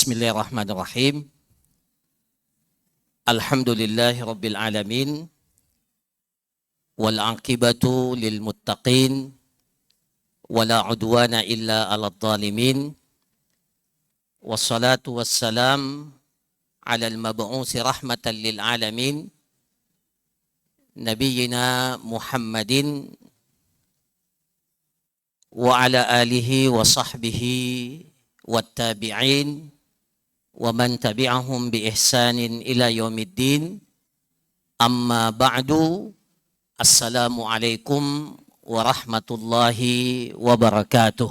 Bismillahirrahmanirrahim. Alhamdulillahi rabbil alamin. Wal aqibatu lil muttaqin. Wala udwana illa 'alal zalimin. Wassalatu wassalam 'alal mab'uusi rahmatan lil alamin. Nabiyyina Muhammadin wa ala alihi wa sahbihi wattabi'in wa man tabi'ahum bi ihsanin ila yaumiddin. Amma ba'du. Assalamu alaikum warahmatullahi wabarakatuh.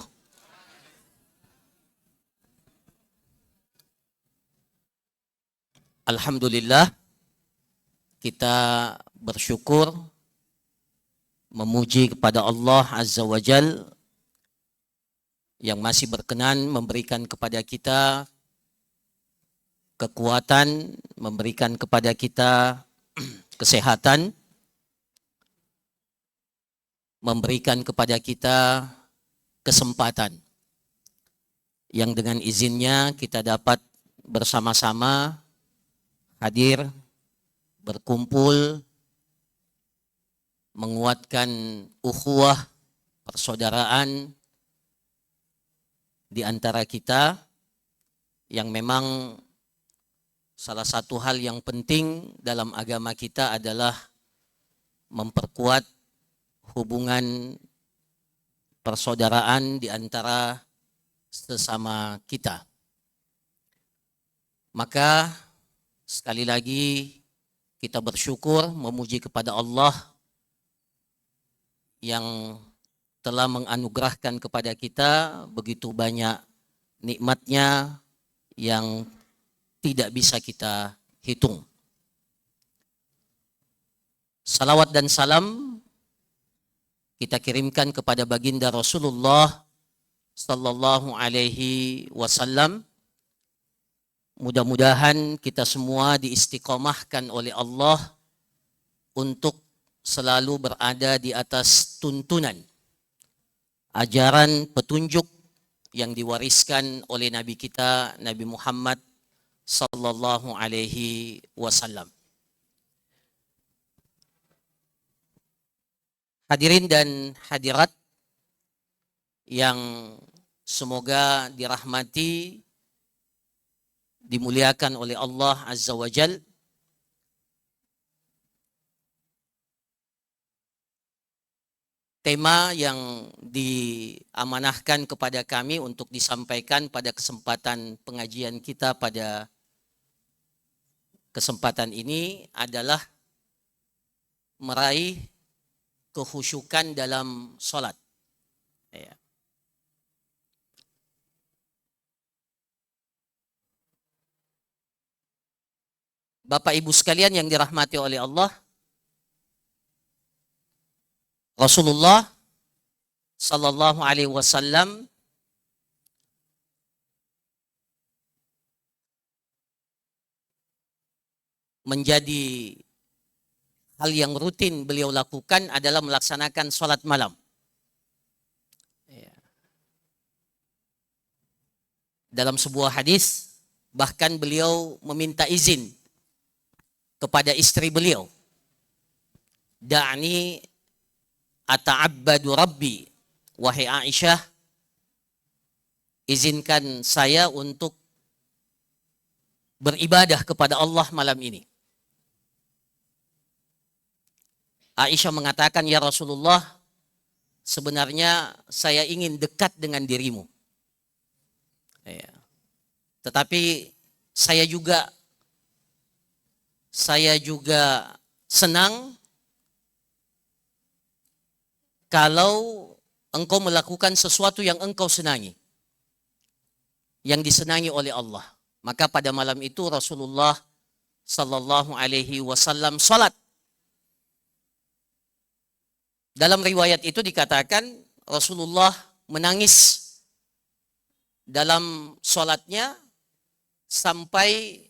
Alhamdulillah, kita bersyukur memuji kepada Allah Azza wa Jal yang masih berkenan memberikan kepada kita kekuatan, memberikan kepada kita kesehatan, memberikan kepada kita kesempatan yang dengan izinnya kita dapat bersama-sama hadir, berkumpul, menguatkan ukhuwah, persaudaraan di antara kita yang memang salah satu hal yang penting dalam agama kita adalah memperkuat hubungan persaudaraan di antara sesama kita. Maka sekali lagi kita bersyukur memuji kepada Allah yang telah menganugerahkan kepada kita begitu banyak nikmatnya yang tidak bisa kita hitung. Salawat dan salam kita kirimkan kepada baginda Rasulullah sallallahu alaihi wasallam. Mudah-mudahan kita semua diistiqomahkan oleh Allah untuk selalu berada di atas tuntunan ajaran petunjuk yang diwariskan oleh Nabi kita, Nabi Muhammad sallallahu alaihi wasallam. Hadirin dan hadirat yang semoga dirahmati, dimuliakan oleh Allah Azza wa Jal. Tema yang diamanahkan kepada kami untuk disampaikan pada kesempatan pengajian kita pada kesempatan ini adalah meraih kekhusyukan dalam sholat. Ya. Bapak Ibu sekalian yang dirahmati oleh Allah, Rasulullah sallallahu alaihi wasallam menjadi hal yang rutin beliau lakukan adalah melaksanakan sholat malam. Dalam sebuah hadis bahkan beliau meminta izin kepada istri beliau, "Da'ni ata'abbadu rabbi," wahai Aisyah, izinkan saya untuk beribadah kepada Allah malam ini. Aisyah mengatakan, "Ya Rasulullah, sebenarnya saya ingin dekat dengan dirimu. Tetapi saya juga senang kalau engkau melakukan sesuatu yang engkau senangi, yang disenangi oleh Allah." Maka pada malam itu Rasulullah sallallahu alaihi wasallam salat. Dalam riwayat itu dikatakan Rasulullah menangis dalam salatnya sampai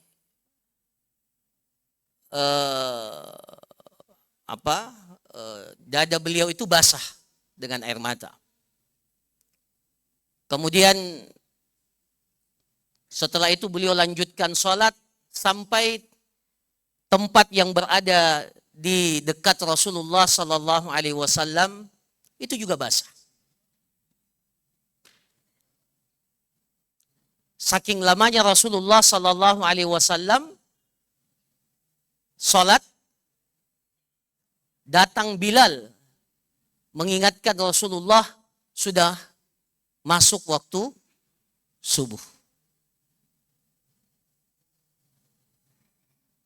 dada beliau itu basah dengan air mata. Kemudian Setelah itu beliau lanjutkan sholat sampai tempat yang berada di dekat Rasulullah Sallallahu Alaihi Wasallam itu juga basah. Saking lamanya Rasulullah Sallallahu Alaihi Wasallam sholat, datang Bilal mengingatkan Rasulullah sudah masuk waktu subuh.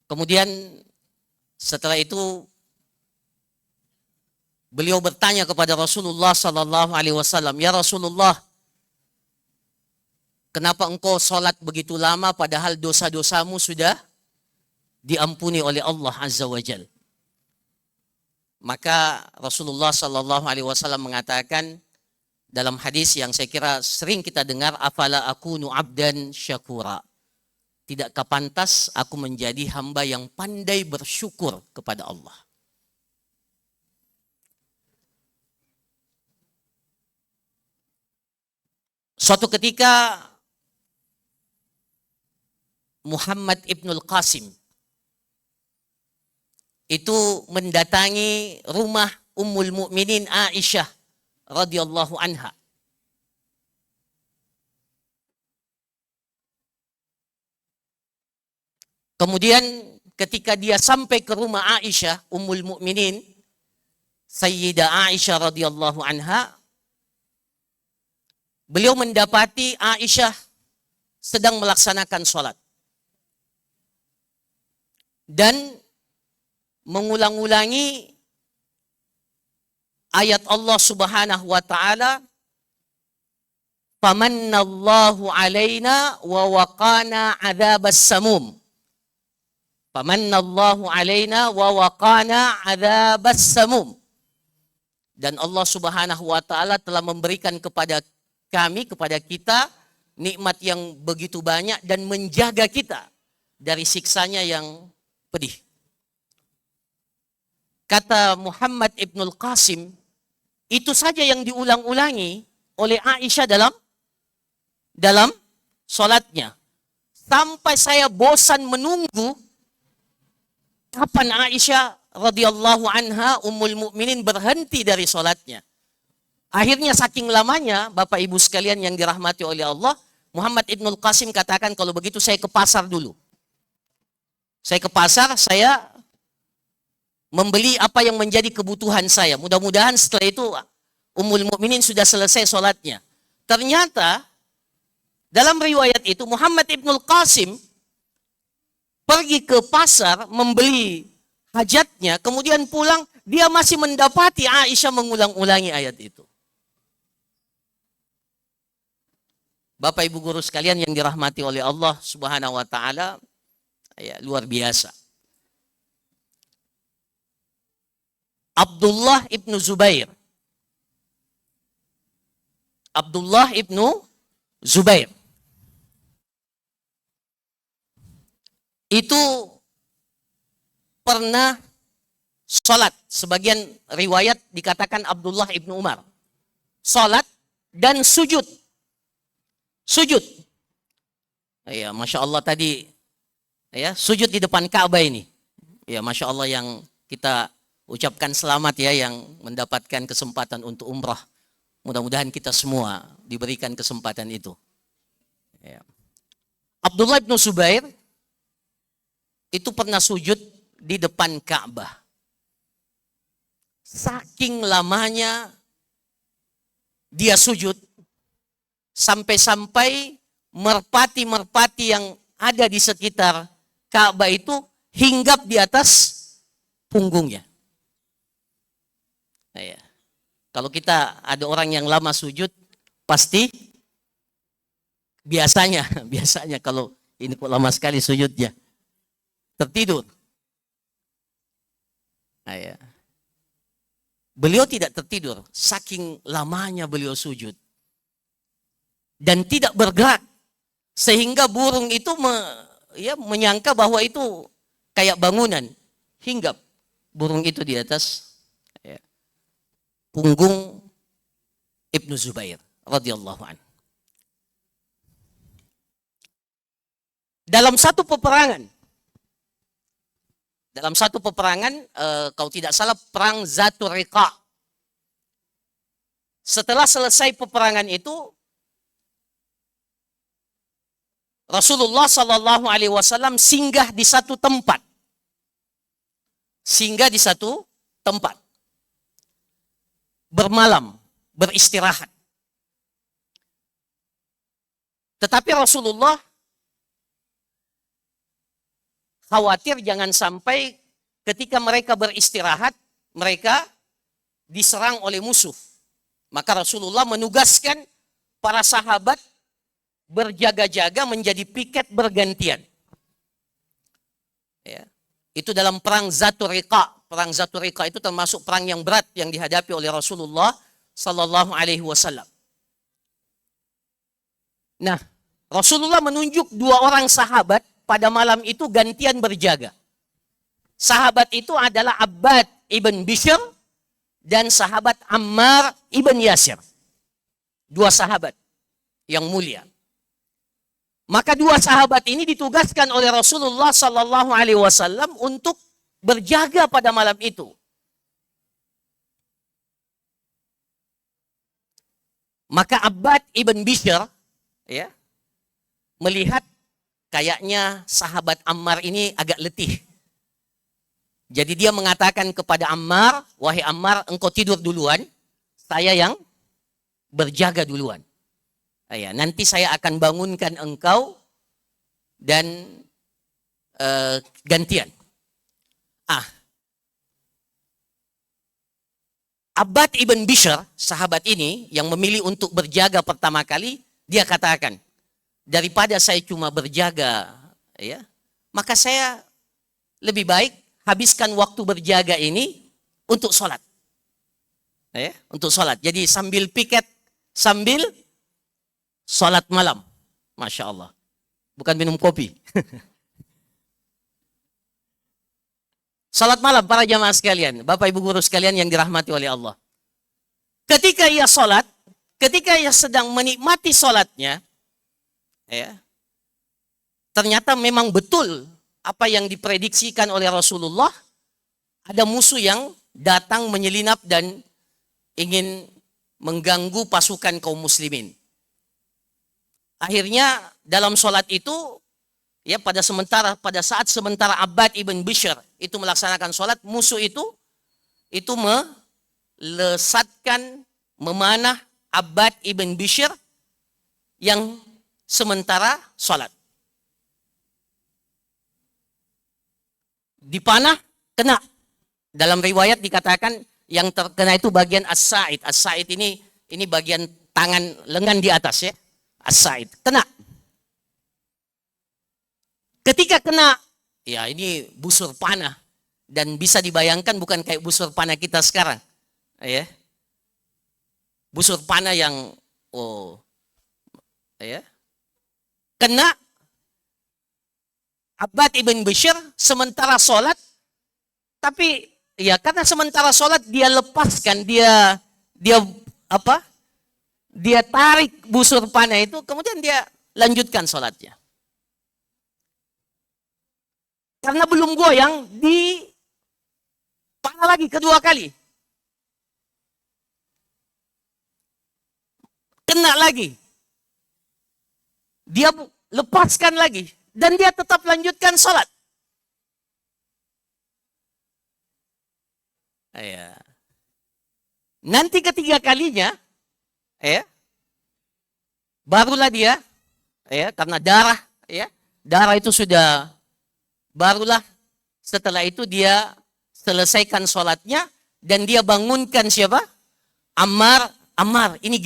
Kemudian setelah itu beliau bertanya kepada Rasulullah Sallallahu Alaihi Wasallam, ya Rasulullah, kenapa engkau sholat begitu lama padahal dosa-dosamu sudah diampuni oleh Allah Azza wa Jal? Maka Rasulullah Sallallahu Alaihi Wasallam mengatakan dalam hadis yang saya kira sering kita dengar, afala akunu abdan syakura. Tidakkah pantas aku menjadi hamba yang pandai bersyukur kepada Allah? Suatu ketika Muhammad Ibnul Qasim itu mendatangi rumah Ummul Mukminin Aisyah radhiyallahu anha. Kemudian ketika dia sampai ke rumah Aisyah Ummul Mukminin Sayyidah Aisyah radhiyallahu anha, beliau mendapati Aisyah sedang melaksanakan sholat dan mengulang-ulangi ayat Allah Subhanahu wa taala, "Famannallahu 'alaina wa waqana 'adzabas samum." Famannallahu 'alaina wa waqana 'adzabas samum. Dan Allah Subhanahu wa taala telah memberikan kepada kami, kepada kita nikmat yang begitu banyak dan menjaga kita dari siksanya yang pedih. Kata Muhammad Ibnul Qasim, itu saja yang diulang-ulangi oleh Aisyah dalam sholatnya. Sampai saya bosan menunggu kapan Aisyah radhiyallahu anha Ummul Mukminin berhenti dari sholatnya. Akhirnya saking lamanya, Bapak Ibu sekalian yang dirahmati oleh Allah, Muhammad Ibnul Qasim katakan, kalau begitu saya ke pasar dulu. Saya ke pasar, saya membeli apa yang menjadi kebutuhan saya. Mudah-mudahan setelah itu Ummul Mukminin sudah selesai sholatnya. Ternyata dalam riwayat itu Muhammad Ibnul Qasim pergi ke pasar membeli hajatnya, kemudian pulang, dia masih mendapati Aisyah mengulang-ulangi ayat itu. Bapak Ibu guru sekalian yang dirahmati oleh Allah Subhanahu wa taala, ya, luar biasa. Abdullah ibnu Zubair. Abdullah ibnu Zubair itu pernah sholat. Sebagian riwayat dikatakan Abdullah ibnu Umar. Sholat dan sujud. Sujud. Ya, Masya Allah tadi, ya, sujud di depan Ka'bah ini. Ya, Masya Allah yang kita ucapkan selamat ya, yang mendapatkan kesempatan untuk umrah. Mudah-mudahan kita semua diberikan kesempatan itu. Ya. Abdullah ibnu Zubair itu pernah sujud di depan Ka'bah. Saking lamanya dia sujud, sampai-sampai merpati-merpati yang ada di sekitar Ka'bah itu hinggap di atas punggungnya. Nah, ya. Kalau kita ada orang yang lama sujud, pasti biasanya kalau ini kok lama sekali sujudnya, tertidur. Nah, ya. Beliau tidak tertidur, saking lamanya beliau sujud. Dan tidak bergerak. Sehingga burung itu menyangka bahwa itu kayak bangunan. Hinggap burung itu di atas punggung Ibnu Zubair radhiyallahu anhu. Dalam satu peperangan, kalau tidak salah perang Zatul Riqa. Setelah selesai peperangan itu, Rasulullah Shallallahu Alaihi Wasallam singgah di satu tempat, bermalam, beristirahat. Tetapi Rasulullah khawatir jangan sampai ketika mereka beristirahat, mereka diserang oleh musuh. Maka Rasulullah menugaskan para sahabat berjaga-jaga menjadi piket bergantian. Ya. Itu dalam perang Zatul Riqa. Perang Zatul Riqa itu termasuk perang yang berat yang dihadapi oleh Rasulullah Sallallahu Alaihi Wasallam. Nah, Rasulullah menunjuk 2 orang sahabat pada malam itu gantian berjaga. Sahabat itu adalah Abbad ibn Bishr dan sahabat Ammar ibn Yasir. 2 sahabat yang mulia. Maka 2 sahabat ini ditugaskan oleh Rasulullah Sallallahu Alaihi Wasallam untuk berjaga pada malam itu. Maka Abbad ibn Bishr ya, melihat kayaknya sahabat Ammar ini agak letih. Jadi dia mengatakan kepada Ammar, wahai Ammar, engkau tidur duluan, saya yang berjaga duluan. Ya, nanti saya akan bangunkan engkau dan gantian. Abbad ibn Bishr, sahabat ini yang memilih untuk berjaga pertama kali, dia katakan, daripada saya cuma berjaga, ya, maka saya lebih baik habiskan waktu berjaga ini untuk sholat. Ya, untuk sholat. Jadi sambil piket, sambil sholat malam. Masya Allah. Bukan minum kopi. Sholat malam para jamaah sekalian. Bapak ibu guru sekalian yang dirahmati oleh Allah. Ketika ia sholat, ketika ia sedang menikmati sholatnya, ya, ternyata memang betul apa yang diprediksikan oleh Rasulullah, ada musuh yang datang menyelinap dan ingin mengganggu pasukan kaum muslimin. Akhirnya dalam sholat itu, ya pada saat sementara Abbad ibn Bishr itu melaksanakan sholat, musuh itu melesatkan, memanah Abbad ibn Bishr yang sementara sholat. Dipanah, kena. Dalam riwayat dikatakan yang terkena itu bagian as-sa'id. As-sa'id ini bagian tangan lengan di atas ya. As-sa'id. Kena. Ketika kena, ya ini busur panah. Dan bisa dibayangkan bukan kayak busur panah kita sekarang. Ya. Busur panah yang, ya. Kena Abbad ibn Bishr sementara sholat, tapi ya karena sementara sholat dia lepaskan, dia tarik busur panah itu, kemudian dia lanjutkan sholatnya. Karena belum goyang, di panah lagi kedua kali. Kena lagi. Dia lepaskan lagi. Dan dia tetap lanjutkan sholat. Ya. Nanti ketiga kalinya, ya, barulah dia, ya, karena darah itu sudah, barulah setelah itu dia selesaikan sholatnya dan dia bangunkan siapa? Ammar, ini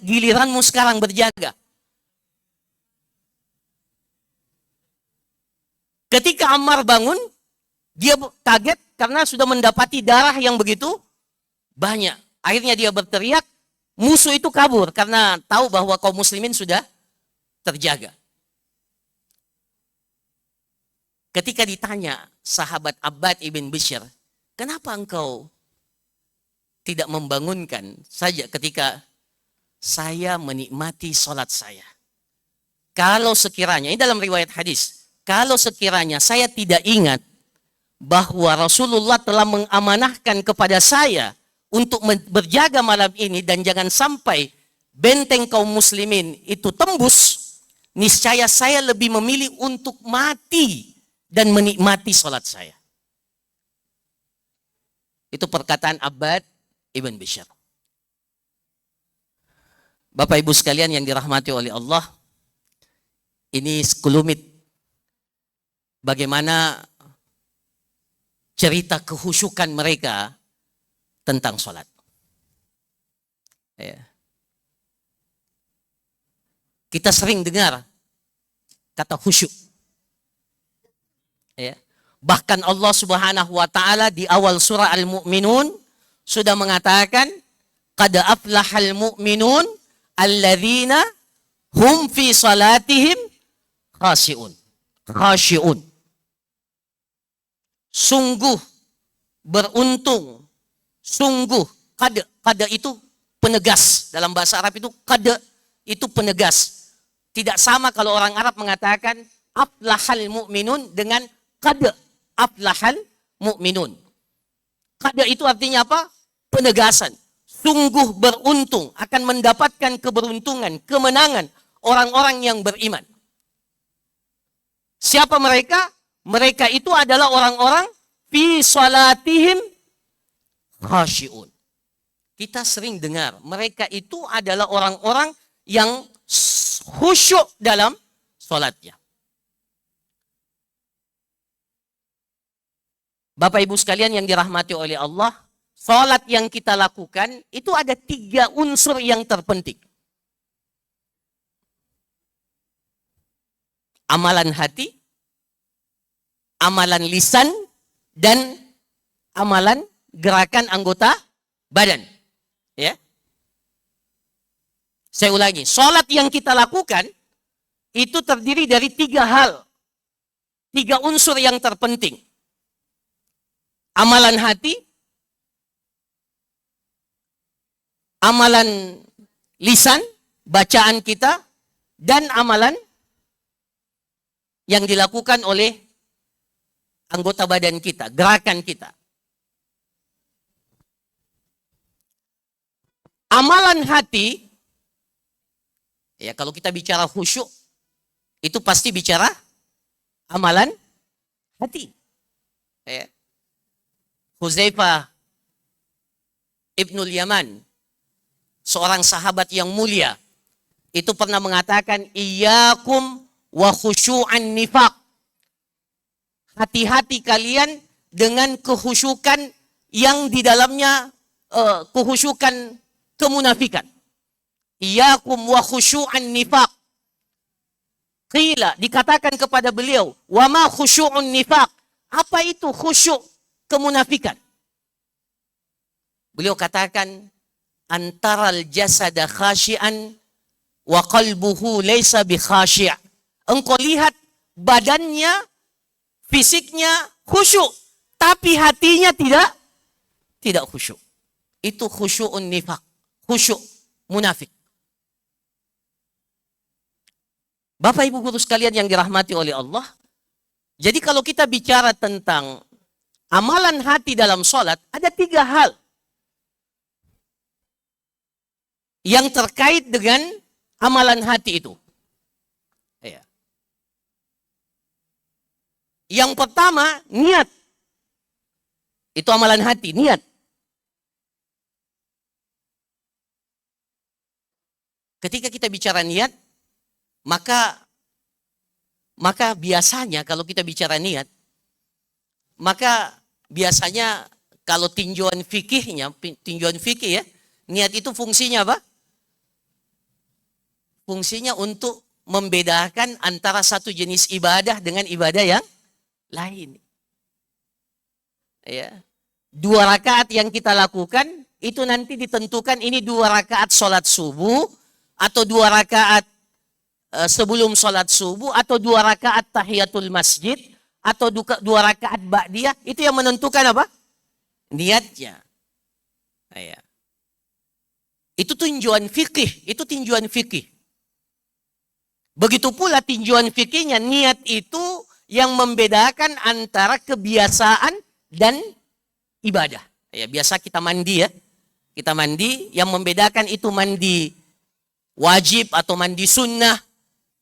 giliranmu sekarang berjaga. Ketika Ammar bangun, dia kaget karena sudah mendapati darah yang begitu banyak. Akhirnya dia berteriak, musuh itu kabur karena tahu bahwa kaum muslimin sudah terjaga. Ketika ditanya sahabat Abbad ibn Bishr, kenapa engkau tidak membangunkan saja ketika saya menikmati sholat saya? Kalau sekiranya, ini dalam riwayat hadis, kalau sekiranya saya tidak ingat bahwa Rasulullah telah mengamanahkan kepada saya untuk berjaga malam ini dan jangan sampai benteng kaum muslimin itu tembus, niscaya saya lebih memilih untuk mati dan menikmati sholat saya. Itu perkataan Abbad ibn Bishr. Bapak Ibu sekalian yang dirahmati oleh Allah, ini sekelumit bagaimana cerita kehusyukan mereka tentang sholat. Ya. Kita sering dengar kata khusyuk. Ya. Bahkan Allah Subhanahu wa taala di awal surah Al-Mu'minun sudah mengatakan qad aflahal mu'minun alladzina hum fi salatihim khashi'un. Khashi'un. Sungguh beruntung, sungguh qad itu penegas, dalam bahasa Arab itu qad itu penegas. Tidak sama kalau orang Arab mengatakan aflahal mu'minun dengan qad aflahal mu'minun. Qad itu artinya apa? Penegasan. Sungguh beruntung, akan mendapatkan keberuntungan, kemenangan orang-orang yang beriman. Siapa mereka? Mereka itu adalah orang-orang fi salatihim khashi'un. Kita sering dengar, mereka itu adalah orang-orang yang khusyuk dalam salatnya. Bapak Ibu sekalian yang dirahmati oleh Allah, salat yang kita lakukan itu ada 3 unsur yang terpenting. Amalan hati, amalan lisan, dan amalan gerakan anggota badan. Ya. Saya ulangi, salat yang kita lakukan itu terdiri dari 3 hal. 3 unsur yang terpenting. Amalan hati, amalan lisan, bacaan kita, dan amalan yang dilakukan oleh anggota badan kita, gerakan kita. Amalan hati, ya kalau kita bicara khusyuk, itu pasti bicara amalan hati. Ya. Huzaifah Ibnul Yaman, seorang sahabat yang mulia, itu pernah mengatakan, iyyakum wa khusyu'an nifaq. Hati-hati kalian dengan kehusyukan yang di dalamnya kehusyukan kemunafikan. Iyyakum wa khusyu'an nifaq. Qila, dikatakan kepada beliau, wa ma khusyu'un nifaq. Apa itu khusyuk kemunafikan? Beliau katakan, antaral jasada khasyian wa qalbuhu laysa bi khasyi'. Engkau lihat badannya, fisiknya khusyuk, tapi hatinya tidak khusyuk. Itu khusyu'un nifaq, khusyuk munafik. Bapak Ibu guru sekalian yang dirahmati oleh Allah, jadi kalau kita bicara tentang amalan hati dalam sholat, ada 3 hal yang terkait dengan amalan hati itu. Ya. Yang pertama, niat. Itu amalan hati, niat. Ketika kita bicara niat, maka biasanya kalau kita bicara niat, maka biasanya kalau tinjauan fikih ya, niat itu fungsinya apa? Fungsinya untuk membedakan antara satu jenis ibadah dengan ibadah yang lain. Ya. 2 rakaat yang kita lakukan itu nanti ditentukan ini 2 rakaat sholat subuh atau 2 rakaat sebelum sholat subuh atau 2 rakaat tahiyatul masjid atau 2 rakaat ba'diyah. Itu yang menentukan apa? Niatnya. Ya. Itu tinjauan fikih, itu tinjauan fikih. Begitu pula tinjauan fikihnya, niat itu yang membedakan antara kebiasaan dan ibadah. Ya, biasa kita mandi ya. Kita mandi, yang membedakan itu mandi wajib atau mandi sunnah.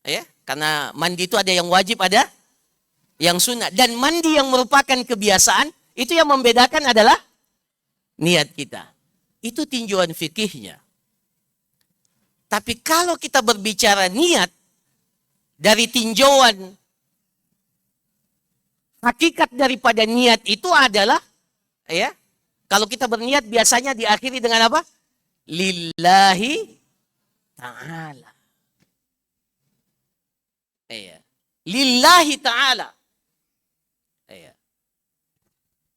Ya, karena mandi itu ada yang wajib, ada yang sunnah. Dan mandi yang merupakan kebiasaan, itu yang membedakan adalah niat kita. Itu tinjauan fikihnya. Tapi kalau kita berbicara niat, dari tinjauan hakikat daripada niat itu adalah, ya, kalau kita berniat biasanya diakhiri dengan apa? Lillahi ta'ala. Ya. Lillahi ta'ala. Ya.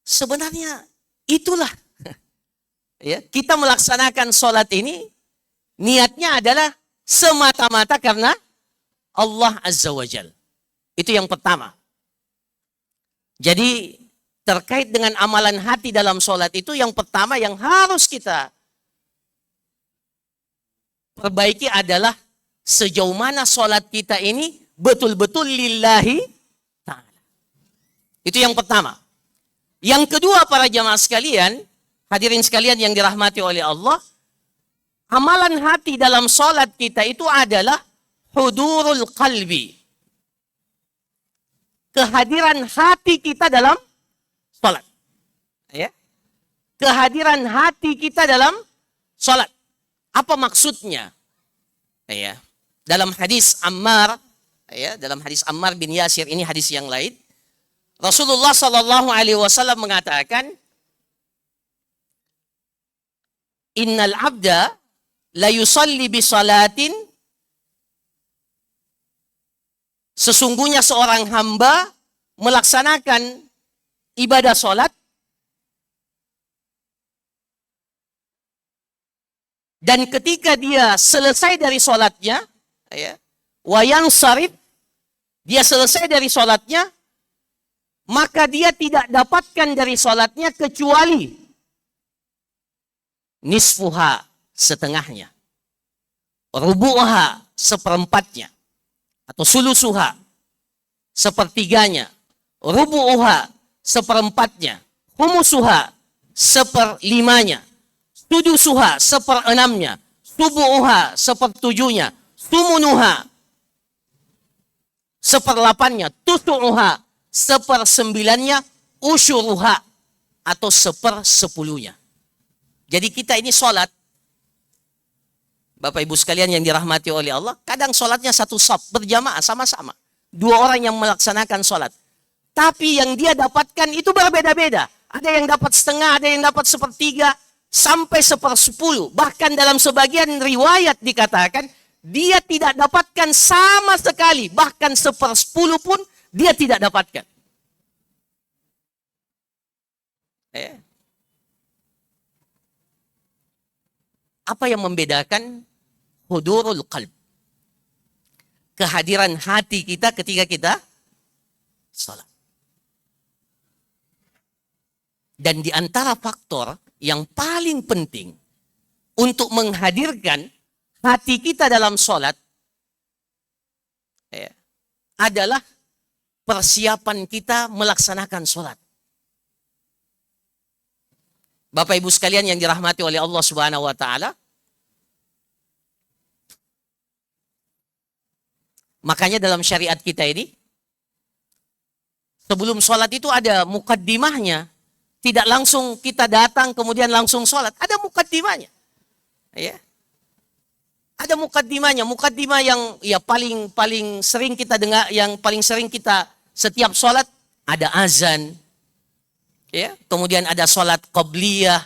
Sebenarnya itulah. Ya, kita melaksanakan sholat ini, niatnya adalah semata-mata karena Allah Azza wa Jal. Itu yang pertama. Jadi terkait dengan amalan hati dalam sholat itu, yang pertama yang harus kita perbaiki adalah sejauh mana sholat kita ini betul-betul lillahi ta'ala. Itu yang pertama. Yang kedua, para jamaah sekalian, hadirin sekalian yang dirahmati oleh Allah, amalan hati dalam sholat kita itu adalah hudurul qalbi. Kehadiran hati kita dalam sholat. Ya. Kehadiran hati kita dalam sholat. Apa maksudnya? Ya. Dalam hadis Ammar, ya, dalam hadis Ammar bin Yasir, ini hadis yang lain, Rasulullah Sallallahu Alaihi Wasallam mengatakan, Innal abda la yusalli bi salatin, sesungguhnya seorang hamba melaksanakan ibadah sholat, dan ketika dia selesai dari sholatnya, ya, wayang sarif, dia selesai dari sholatnya, maka dia tidak dapatkan dari sholatnya kecuali nisfuha, setengahnya, rubu'ha, seperempatnya, atau sulusuha, sepertiganya, rubu'uha, seperempatnya, humusuha, seperlimanya, sudusuha, seperenamnya, subu'uha, sepertujuhnya, sumunuha, seperlapannya, tusu'uha, sepersembilannya, usyuruha, atau sepersepuluhnya. Jadi kita ini sholat, Bapak Ibu sekalian yang dirahmati oleh Allah, kadang sholatnya satu shaf, berjamaah, sama-sama. Dua orang yang melaksanakan sholat. Tapi yang dia dapatkan itu berbeda-beda. Ada yang dapat setengah, ada yang dapat sepertiga, sampai sepersepuluh. Bahkan dalam sebagian riwayat dikatakan, dia tidak dapatkan sama sekali. Bahkan sepersepuluh pun dia tidak dapatkan. Apa yang membedakan hudurul qalb? Kehadiran hati kita ketika kita salat. Dan di antara faktor yang paling penting untuk menghadirkan hati kita dalam salat adalah persiapan kita melaksanakan salat. Bapak Ibu sekalian yang dirahmati oleh Allah Subhanahu wa taala, makanya dalam syariat kita ini, sebelum sholat itu ada mukaddimahnya. Tidak langsung kita datang kemudian langsung sholat. Ada mukaddimahnya. Ya. Ada mukaddimahnya. Mukaddimah yang ya paling sering kita dengar, yang paling sering kita setiap sholat, ada azan. Ya, kemudian ada sholat qabliyah,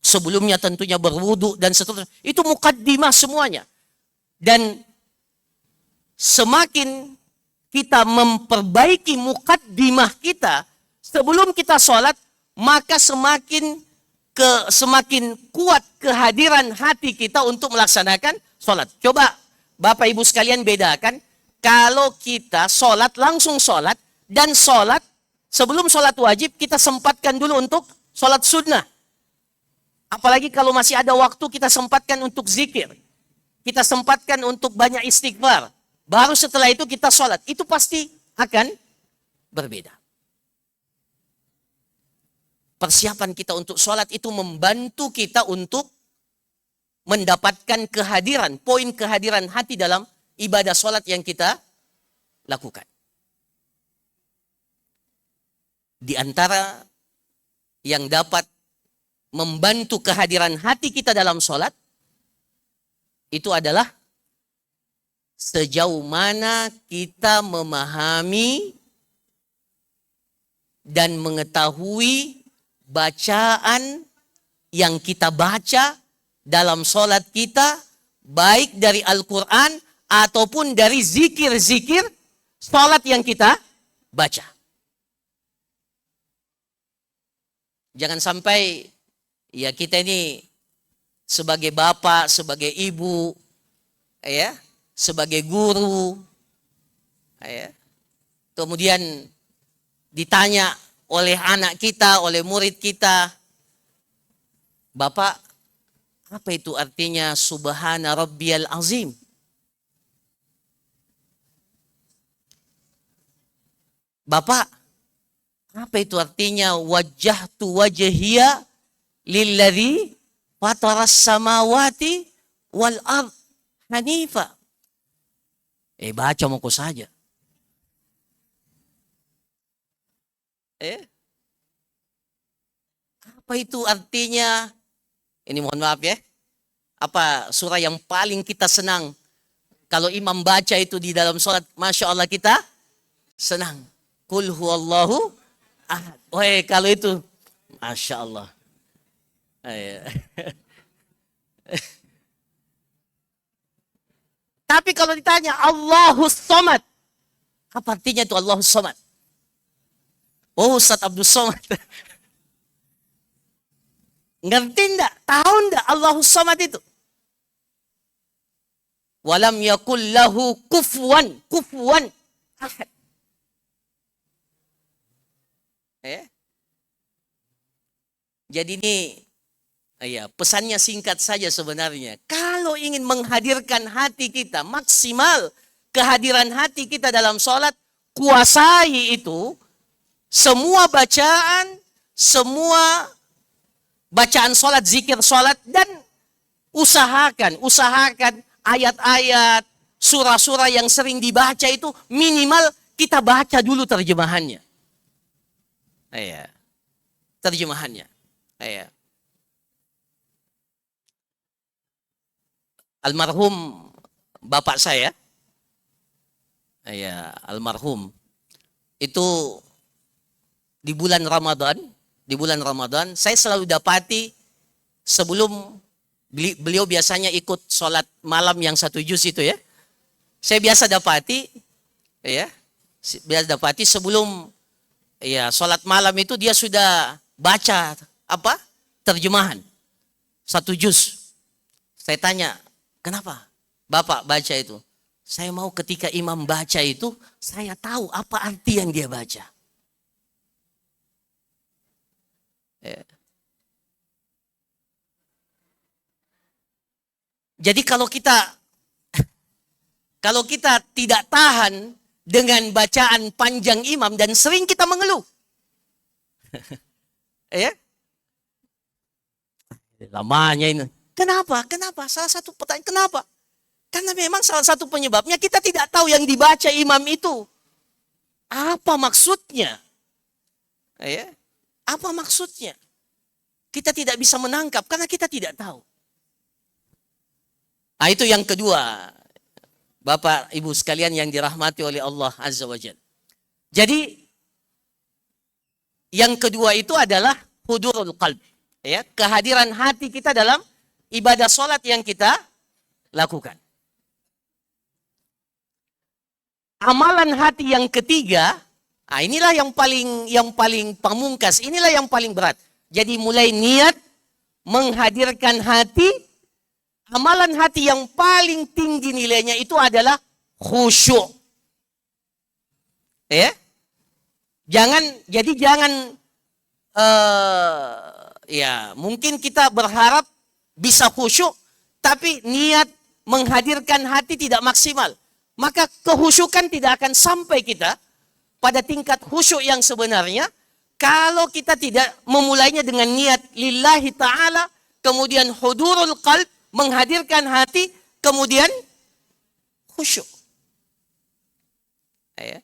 sebelumnya tentunya berwudu dan seterusnya. Itu mukaddimah semuanya. Dan semakin kita memperbaiki mukaddimah kita sebelum kita sholat, maka semakin kuat kehadiran hati kita untuk melaksanakan sholat. Coba Bapak Ibu sekalian bedakan, kalau kita sholat, langsung sholat, dan sholat sebelum sholat wajib, kita sempatkan dulu untuk sholat sunnah. Apalagi kalau masih ada waktu, kita sempatkan untuk zikir. Kita sempatkan untuk banyak istighfar. Baru setelah itu kita sholat. Itu pasti akan berbeda. Persiapan kita untuk sholat itu membantu kita untuk mendapatkan kehadiran, poin kehadiran hati dalam ibadah sholat yang kita lakukan. Di antara yang dapat membantu kehadiran hati kita dalam sholat, itu adalah sejauh mana kita memahami dan mengetahui bacaan yang kita baca dalam sholat kita, baik dari Al-Quran ataupun dari zikir-zikir sholat yang kita baca. Jangan sampai ya kita ini sebagai bapak, sebagai ibu, ya, sebagai guru, ya, kemudian ditanya oleh anak kita, oleh murid kita, Bapak, apa itu artinya Subhana Rabbiyal Azim? Bapak, apa itu artinya wajjahtu wajhiya lilladzi fataras samawati wal ard hanifa? Baca muka saja. Apa itu artinya? Ini mohon maaf ya. Apa surah yang paling kita senang? Kalau imam baca itu di dalam sholat, Masya Allah kita senang. Qul huwallahu ahad. Kalau itu, Masya Allah. Tapi kalau ditanya Allahus Somad, apa artinya itu Allahus Somad? Oh, Ustaz Abdul Somad. Ngerti enggak? Tahu enggak Allahus Somad itu? Walam yakul lahu kufuwan ahad. Jadi ini pesannya singkat saja sebenarnya. Kalau ingin menghadirkan hati kita, maksimal kehadiran hati kita dalam sholat, kuasai itu, semua bacaan sholat, zikir sholat, dan usahakan ayat-ayat, surah-surah yang sering dibaca itu minimal kita baca dulu terjemahannya. Terjemahannya. Almarhum bapak saya, almarhum itu di bulan Ramadan saya selalu dapati sebelum beliau biasanya ikut sholat malam yang 1 juz itu ya. Saya biasa dapati sebelum sholat malam itu dia sudah baca terjemahan 1 juz. Saya tanya, kenapa Bapak baca itu? Saya mau ketika imam baca itu, saya tahu apa arti yang dia baca. Jadi kalau kita tidak tahan dengan bacaan panjang imam dan sering kita mengeluh. Lamanya ini. Kenapa? Salah satu pertanyaan, kenapa? Karena memang salah satu penyebabnya kita tidak tahu yang dibaca imam itu. Apa maksudnya? Apa maksudnya? Kita tidak bisa menangkap karena kita tidak tahu. Itu yang kedua. Bapak, Ibu sekalian yang dirahmati oleh Allah Azza wa Jalla. Jadi, yang kedua itu adalah hudurul qalb. Kehadiran hati kita dalam ibadah sholat yang kita lakukan. Amalan hati yang ketiga, inilah yang paling pamungkas, inilah yang paling berat. Jadi mulai niat menghadirkan hati, amalan hati yang paling tinggi nilainya itu adalah khusyuk. Jangan mungkin kita berharap bisa khusyuk, tapi niat menghadirkan hati tidak maksimal. Maka kehusyukan tidak akan sampai kita pada tingkat khusyuk yang sebenarnya, kalau kita tidak memulainya dengan niat lillahi ta'ala, kemudian hudurul qalb, menghadirkan hati, kemudian khusyuk. Ya.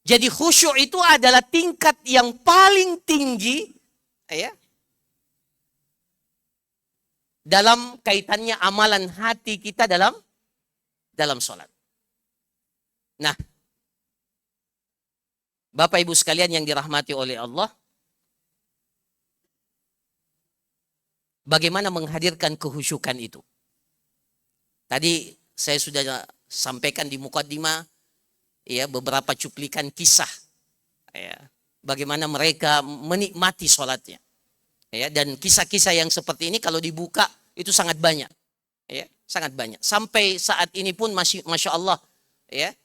Jadi khusyuk itu adalah tingkat yang paling tinggi, ya, dalam kaitannya amalan hati kita dalam sholat. Nah, Bapak Ibu sekalian yang dirahmati oleh Allah, bagaimana menghadirkan kehusyukan itu? Tadi saya sudah sampaikan di mukaddimah, ya, beberapa cuplikan kisah, ya, bagaimana mereka menikmati sholatnya, ya, dan kisah-kisah yang seperti ini kalau dibuka itu sangat banyak, ya, sangat banyak. Sampai saat ini pun masih, masya Allah, ya,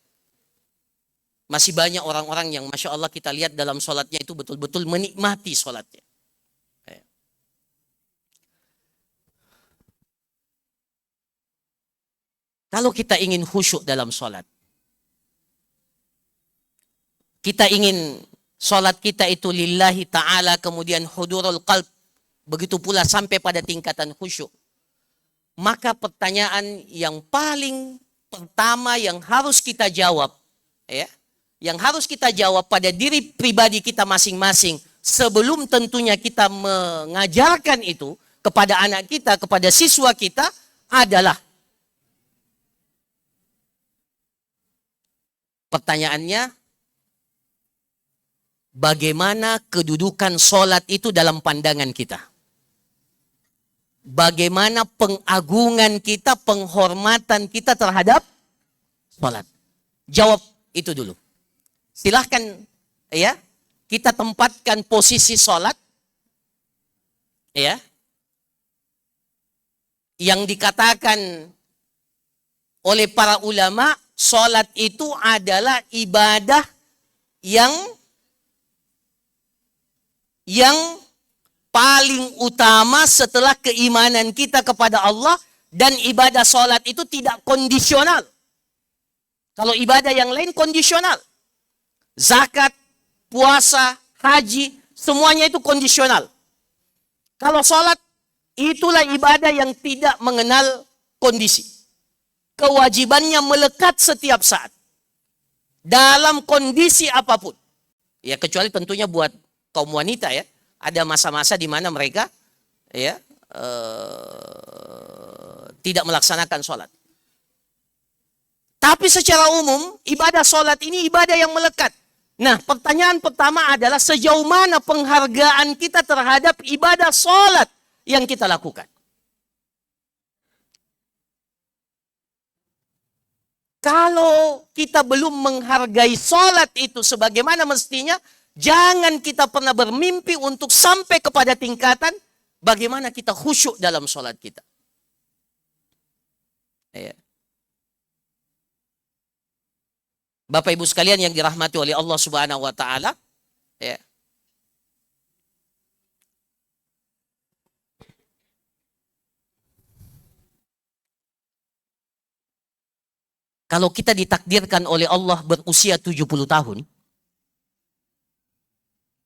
masih banyak orang-orang yang masya Allah kita lihat dalam sholatnya itu betul-betul menikmati sholatnya. Ya. Kalau kita ingin khusyuk dalam sholat, kita ingin sholat kita itu lillahi ta'ala, kemudian hudurul qalb, begitu pula sampai pada tingkatan khusyuk, maka pertanyaan yang paling pertama yang harus kita jawab, ya, yang harus kita jawab pada diri pribadi kita masing-masing sebelum tentunya kita mengajarkan itu kepada anak kita, kepada siswa kita adalah, pertanyaannya, bagaimana kedudukan sholat itu dalam pandangan kita? Bagaimana pengagungan kita, penghormatan kita terhadap sholat? Jawab itu dulu. Silahkan, ya, kita tempatkan posisi sholat, ya, yang dikatakan oleh para ulama, sholat itu adalah ibadah yang paling utama setelah keimanan kita kepada Allah, dan ibadah sholat itu tidak kondisional. Kalau ibadah yang lain kondisional. Zakat, puasa, haji, semuanya itu kondisional. Kalau sholat, itulah ibadah yang tidak mengenal kondisi. Kewajibannya melekat setiap saat. Dalam kondisi apapun. Ya, kecuali tentunya buat kaum wanita, ya. Ada masa-masa di mana mereka, ya, tidak melaksanakan sholat. Tapi secara umum, ibadah sholat ini ibadah yang melekat. Nah, pertanyaan pertama adalah sejauh mana penghargaan kita terhadap ibadah sholat yang kita lakukan. Kalau kita belum menghargai sholat itu sebagaimana mestinya, jangan kita pernah bermimpi untuk sampai kepada tingkatan bagaimana kita khusyuk dalam sholat kita. Ya. Bapak Ibu sekalian yang dirahmati oleh Allah Subhanahu wa taala, ya. Kalau kita ditakdirkan oleh Allah berusia 70 tahun,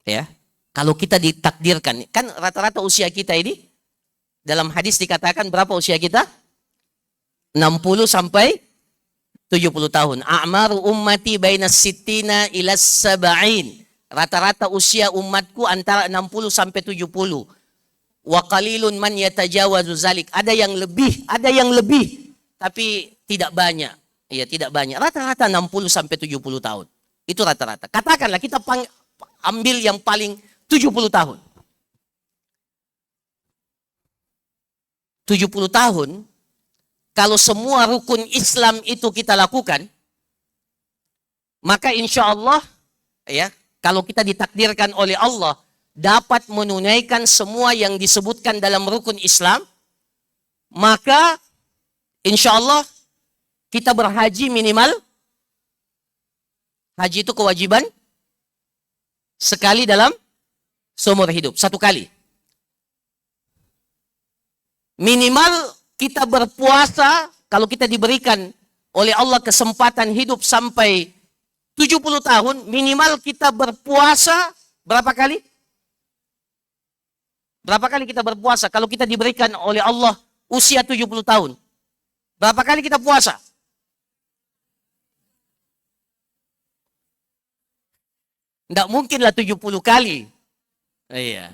ya. Kalau kita ditakdirkan, kan rata-rata usia kita ini dalam hadis dikatakan berapa usia kita? 60 sampai 70 tahun. A'maru ummati bainas sittina ila sab'in. Rata-rata usia umatku antara 60 sampai 70. Wa qalilun man yatajawazu zalik. Ada yang lebih, tapi tidak banyak. Iya, tidak banyak. Rata-rata 60 sampai 70 tahun. Itu rata-rata. Katakanlah kita ambil yang paling 70 tahun. 70 tahun, kalau semua rukun Islam itu kita lakukan, maka insya Allah, ya, kalau kita ditakdirkan oleh Allah dapat menunaikan semua yang disebutkan dalam rukun Islam, maka insya Allah kita berhaji minimal, haji itu kewajiban sekali dalam seumur hidup, satu kali. Minimal kita berpuasa, kalau kita diberikan oleh Allah kesempatan hidup sampai 70 tahun minimal kita berpuasa berapa kali? Berapa kali kita berpuasa kalau kita diberikan oleh Allah usia 70 tahun? Berapa kali kita puasa? Tidak mungkinlah 70 kali. Iya.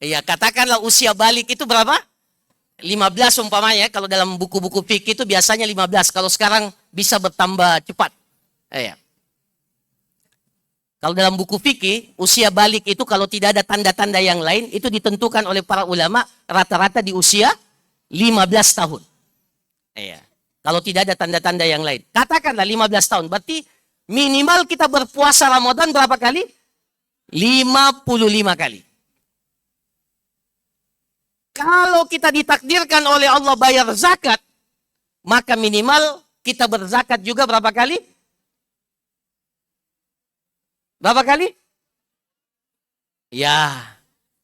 Iya, katakanlah usia balik itu berapa? 15 umpamanya. Kalau dalam buku-buku fikih itu biasanya 15. Kalau sekarang bisa bertambah cepat. Iya. Kalau dalam buku fikih, usia balik itu kalau tidak ada tanda-tanda yang lain, itu ditentukan oleh para ulama rata-rata di usia 15 tahun. Iya. Kalau tidak ada tanda-tanda yang lain. Katakanlah 15 tahun. Berarti minimal kita berpuasa Ramadan berapa kali? 55 kali. Kalau kita ditakdirkan oleh Allah bayar zakat, maka minimal kita berzakat juga berapa kali? Berapa kali? Ya,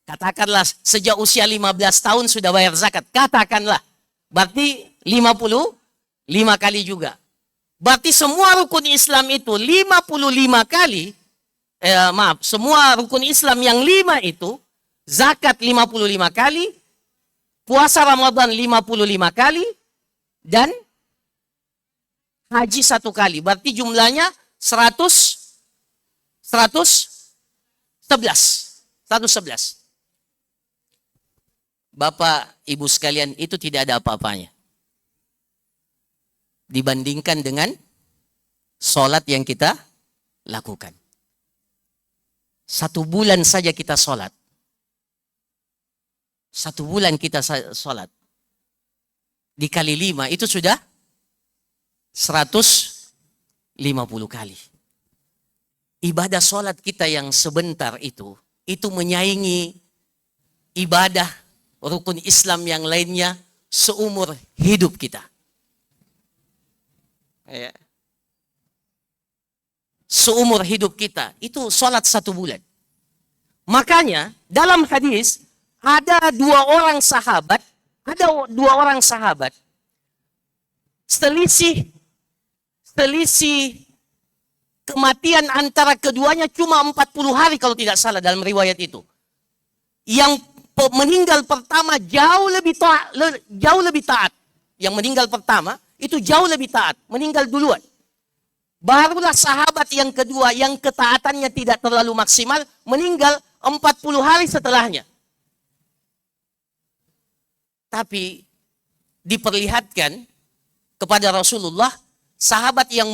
katakanlah sejak usia 15 tahun sudah bayar zakat. Katakanlah. Berarti 55 kali juga. Berarti semua rukun Islam itu 55 kali. Semua rukun Islam yang 5 itu, zakat 55 kali, puasa Ramadan 55 kali, dan haji 1 kali. Berarti jumlahnya 111. Bapak, Ibu sekalian, itu tidak ada apa-apanya. Dibandingkan dengan sholat yang kita lakukan. 1 bulan saja kita sholat. 1 bulan kita sholat. Dikali 5 itu sudah 150 kali. Ibadah sholat kita yang sebentar itu menyaingi ibadah rukun Islam yang lainnya seumur hidup kita. Ya. Seumur hidup kita itu sholat 1 bulan. Makanya dalam hadis ada 2 orang sahabat, selisih kematian antara keduanya cuma 40 hari kalau tidak salah dalam riwayat itu. Yang meninggal pertama jauh lebih taat. Yang meninggal pertama itu jauh lebih taat, meninggal duluan. Barulah sahabat yang kedua yang ketaatannya tidak terlalu maksimal meninggal 40 hari setelahnya. Tapi diperlihatkan kepada Rasulullah sahabat yang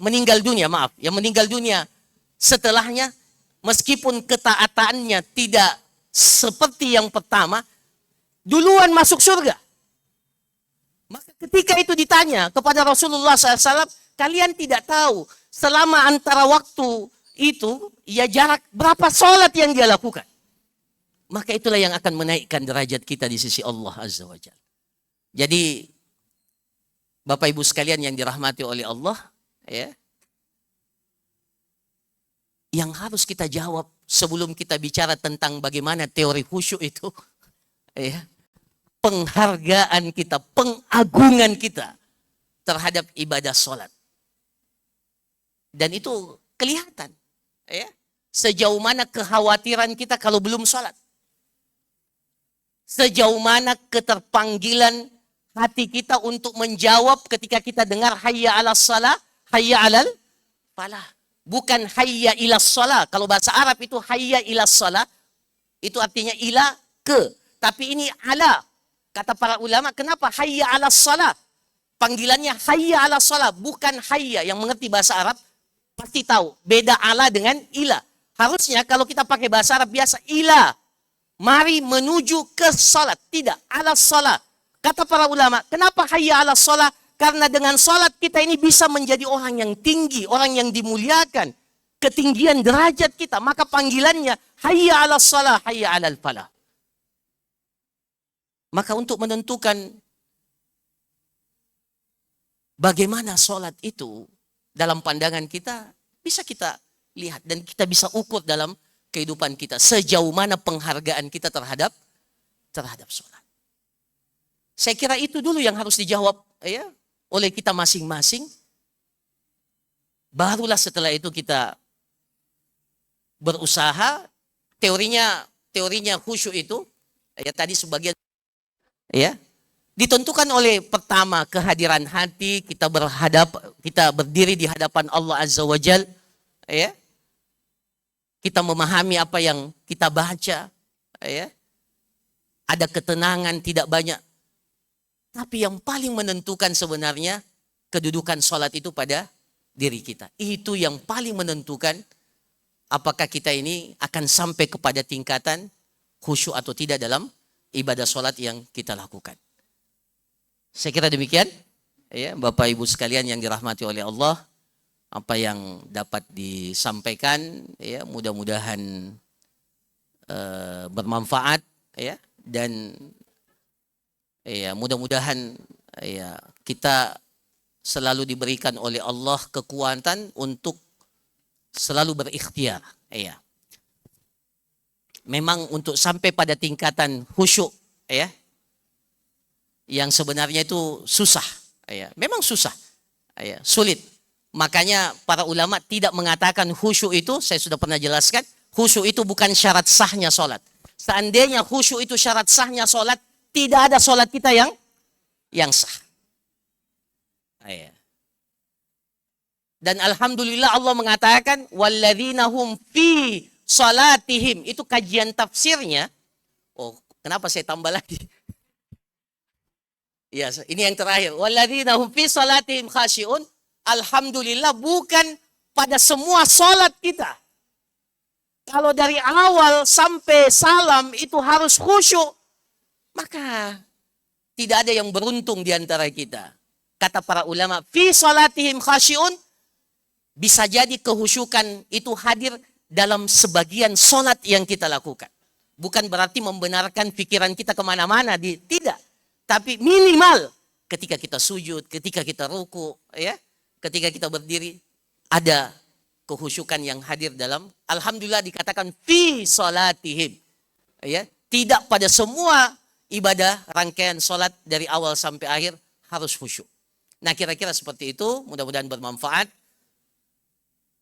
meninggal dunia setelahnya, meskipun ketaatannya tidak seperti yang pertama, duluan masuk surga. Maka ketika itu ditanya kepada Rasulullah SAW, kalian tidak tahu selama antara waktu itu, ya jarak berapa sholat yang dia lakukan. Maka itulah yang akan menaikkan derajat kita di sisi Allah Azza wa Jalla. Jadi, Bapak Ibu sekalian yang dirahmati oleh Allah, ya, yang harus kita jawab sebelum kita bicara tentang bagaimana teori khusyuk itu, ya, penghargaan kita, pengagungan kita terhadap ibadah sholat. Dan itu kelihatan, ya, sejauh mana kekhawatiran kita kalau belum sholat. Sejauh mana keterpanggilan hati kita untuk menjawab ketika kita dengar hayya 'alas shalah, hayya 'alal falah. Bukan hayya ilas shalah. Kalau bahasa Arab itu hayya ilas shalah, itu artinya ila ke. Tapi ini ala. Kata para ulama, kenapa hayya 'alas shalah? Panggilannya hayya 'alas shalah, bukan hayya. Yang mengerti bahasa Arab pasti tahu beda ala dengan ila. Harusnya kalau kita pakai bahasa Arab biasa ila. Mari menuju ke salat, tidak alas salat. Kata para ulama, kenapa hayya alas salat? Karena dengan salat kita ini bisa menjadi orang yang tinggi, orang yang dimuliakan, ketinggian derajat kita. Maka panggilannya hayya alas salat, hayya alal falah. Maka untuk menentukan bagaimana salat itu dalam pandangan kita, bisa kita lihat dan kita bisa ukur dalam kehidupan kita, sejauh mana penghargaan kita terhadap sholat. Saya kira itu dulu yang harus dijawab, ya, oleh kita masing-masing. Barulah setelah itu kita berusaha. Teorinya khusyuk itu ya tadi sebagian ya ditentukan oleh pertama kehadiran hati, kita berdiri di hadapan Allah Azza wa Jal, ya. Kita memahami apa yang kita baca, ya. Ada ketenangan tidak banyak. Tapi yang paling menentukan sebenarnya kedudukan sholat itu pada diri kita. Itu yang paling menentukan apakah kita ini akan sampai kepada tingkatan khusyuk atau tidak dalam ibadah sholat yang kita lakukan. Saya kira demikian, ya, Bapak Ibu sekalian yang dirahmati oleh Allah, apa yang dapat disampaikan, ya, mudah-mudahan bermanfaat, ya, dan ya, mudah-mudahan ya, kita selalu diberikan oleh Allah kekuatan untuk selalu berikhtiar, ya. Memang untuk sampai pada tingkatan khusyuk, ya, yang sebenarnya itu susah, ya. Memang susah, ya, sulit. Makanya para ulama tidak mengatakan khusyuk itu, saya sudah pernah jelaskan, khusyuk itu bukan syarat sahnya sholat. Seandainya khusyuk itu syarat sahnya sholat, tidak ada sholat kita yang sah. Ya. Dan alhamdulillah Allah mengatakan walladzina hum fi salatihim, itu kajian tafsirnya. Oh, kenapa saya tambah lagi? Ya, ini yang terakhir. Walladzina hum fi salatihim khasyi'un. Alhamdulillah bukan pada semua salat kita. Kalau dari awal sampai salam itu harus khusyuk, maka tidak ada yang beruntung di antara kita. Kata para ulama, fi salatihim khasyi'un, bisa jadi kehusyukan itu hadir dalam sebagian sholat yang kita lakukan. Bukan berarti membenarkan pikiran kita kemana-mana, tidak. Tapi minimal ketika kita sujud, ketika kita ruku, ya, ketika kita berdiri, ada kehusyukan yang hadir dalam. Alhamdulillah dikatakan fi sholatihim, ya, tidak pada semua ibadah rangkaian sholat dari awal sampai akhir harus khusyuk. Nah, kira-kira seperti itu, mudah-mudahan bermanfaat.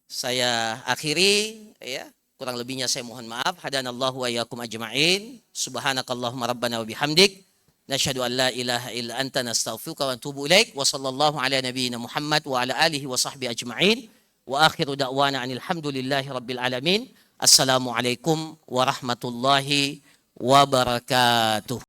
Saya akhiri, ya, kurang lebihnya saya mohon maaf. Hadanallahu wa iyyakum ajma'in. Subhanakallahumma rabbana wa bihamdik, nasyhadu an la ilaha illa anta nastaghfiruka wa natubu ilaik. Wa sallallahu ala nabiyyina Muhammad wa ala alihi wa sahbihi ajma'in. Wa akhiru da'wana anil hamdulillahi rabbil alamin. Assalamualaikum warahmatullahi wabarakatuh.